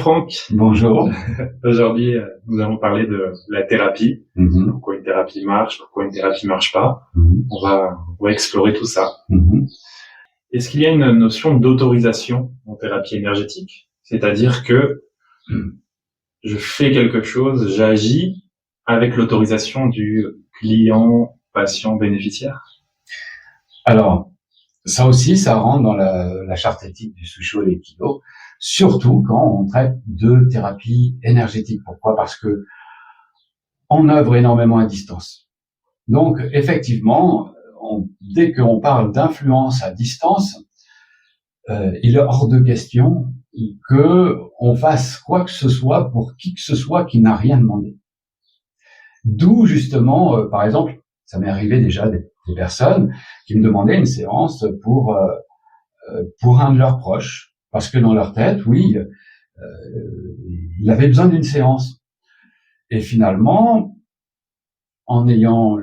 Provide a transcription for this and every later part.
Franck. Bonjour. Aujourd'hui, nous allons parler de la thérapie. Mhm. Pourquoi une thérapie marche, pourquoi une thérapie marche pas. Mhm. On va explorer tout ça. Mhm. Est-ce qu'il y a une notion d'autorisation en thérapie énergétique? C'est-à-dire que je fais quelque chose, j'agis avec l'autorisation du client, patient, bénéficiaire? Alors, ça aussi, ça rentre dans la charte éthique du Susho et l'Aikido, surtout quand on traite de thérapie énergétique. Pourquoi? Parce que on œuvre énormément à distance. Donc, effectivement, dès qu'on parle d'influence à distance, il est hors de question que on fasse quoi que ce soit pour qui que ce soit qui n'a rien demandé. D'où justement, par exemple, ça m'est arrivé déjà des personnes qui me demandaient une séance pour un de leurs proches, parce que dans leur tête, oui, il avait besoin d'une séance. Et finalement, en ayant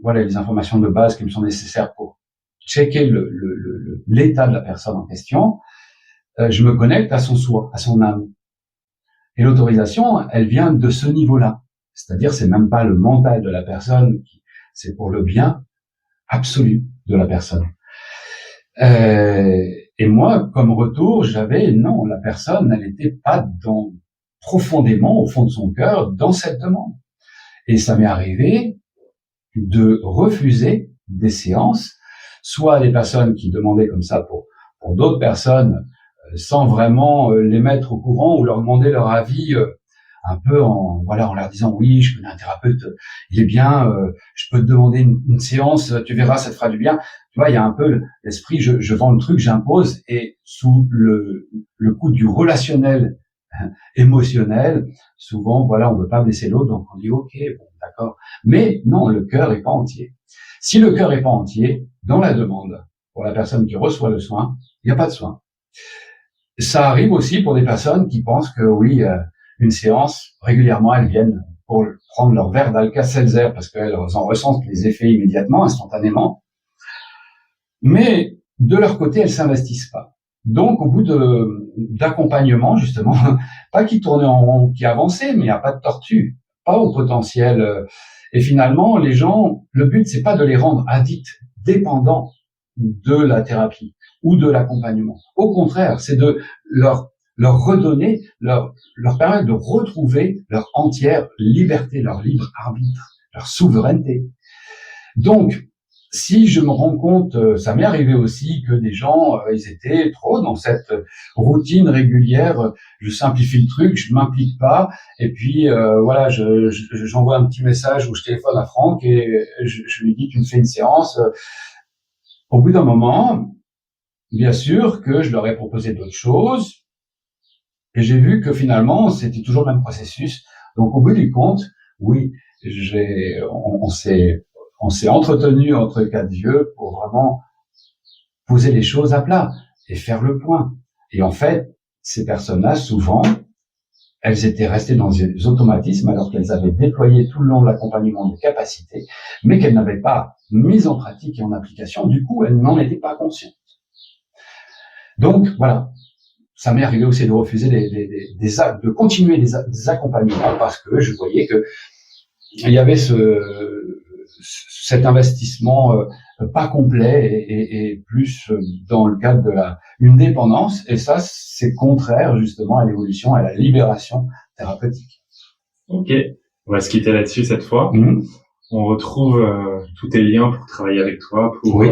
voilà les informations de base qui me sont nécessaires pour checker l'état de la personne en question, je me connecte à son soi, à son âme. Et l'autorisation, elle vient de ce niveau-là. C'est-à-dire, c'est même pas le mental de la personne, c'est pour le bien absolu de la personne. Et moi, comme retour, non, la personne, elle n'était pas profondément, au fond de son cœur, dans cette demande. Et ça m'est arrivé de refuser des séances, soit des personnes qui demandaient comme ça pour d'autres personnes, sans vraiment les mettre au courant ou leur demander leur avis, un peu en leur disant oui, je connais un thérapeute, il est bien, je peux te demander une séance, tu verras, ça te fera du bien. Tu vois, il y a un peu l'esprit, je vends le truc, j'impose, et sous le coup du relationnel émotionnel, souvent, on veut pas blesser l'autre, donc on dit ok, bon, d'accord. Mais non, le cœur est pas entier. Si le cœur est pas entier, dans la demande, pour la personne qui reçoit le soin, il n'y a pas de soin. Ça arrive aussi pour des personnes qui pensent que oui, une séance, régulièrement, elles viennent pour prendre leur verre d'Alka-Seltzer parce qu'elles en ressentent les effets immédiatement, instantanément. Mais de leur côté, elles s'investissent pas. Donc, au bout d'accompagnement, justement, pas qui tournait en rond, qui avançait, mais il n'y a pas de tortue, pas au potentiel. Et finalement, les gens, le but, c'est pas de les rendre addicts, dépendants de la thérapie ou de l'accompagnement. Au contraire, c'est de leur redonner, leur permettre de retrouver leur entière liberté, leur libre arbitre, leur souveraineté. Donc, si je me rends compte, ça m'est arrivé aussi que des gens, ils étaient trop dans cette routine régulière. Je simplifie le truc, je m'implique pas, et puis j'envoie un petit message ou je téléphone à Franck et je lui dis tu me fais une séance. Au bout d'un moment, bien sûr que je leur ai proposé d'autres choses, et j'ai vu que finalement c'était toujours le même processus. Donc au bout du compte, oui, on s'est entretenu entre quatre yeux pour vraiment poser les choses à plat et faire le point. Et en fait, ces personnes-là, souvent, elles étaient restées dans des automatismes alors qu'elles avaient déployé tout le long de l'accompagnement des capacités, mais qu'elles n'avaient pas mis en pratique et en application. Du coup, elles n'en étaient pas conscientes. Donc, voilà. Ça m'est arrivé aussi de refuser de continuer des accompagnements parce que je voyais que il y avait cet investissement pas complet et plus dans le cadre de une dépendance, et ça c'est contraire justement à l'évolution, à la libération thérapeutique. Ok, on va se quitter là-dessus cette fois. On retrouve tous tes liens pour travailler avec toi, pour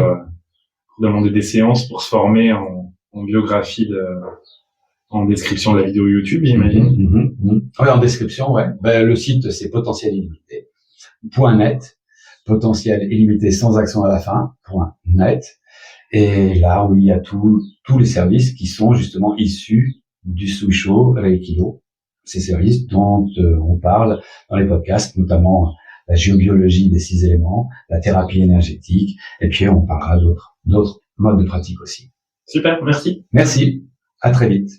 demander des séances, pour se former en biographie en description de la vidéo YouTube, j'imagine. Oui, en description, ouais. Le site, c'est Potentiel Illimité.net. Potentiel illimité sans accent à la fin, .net. Et là, où il y a tous les services qui sont justement issus du Susho Aikido. Ces services dont on parle dans les podcasts, notamment la géobiologie des 6 éléments, la thérapie énergétique, et puis on parlera d'autres modes de pratique aussi. Super, merci. Merci. À très vite.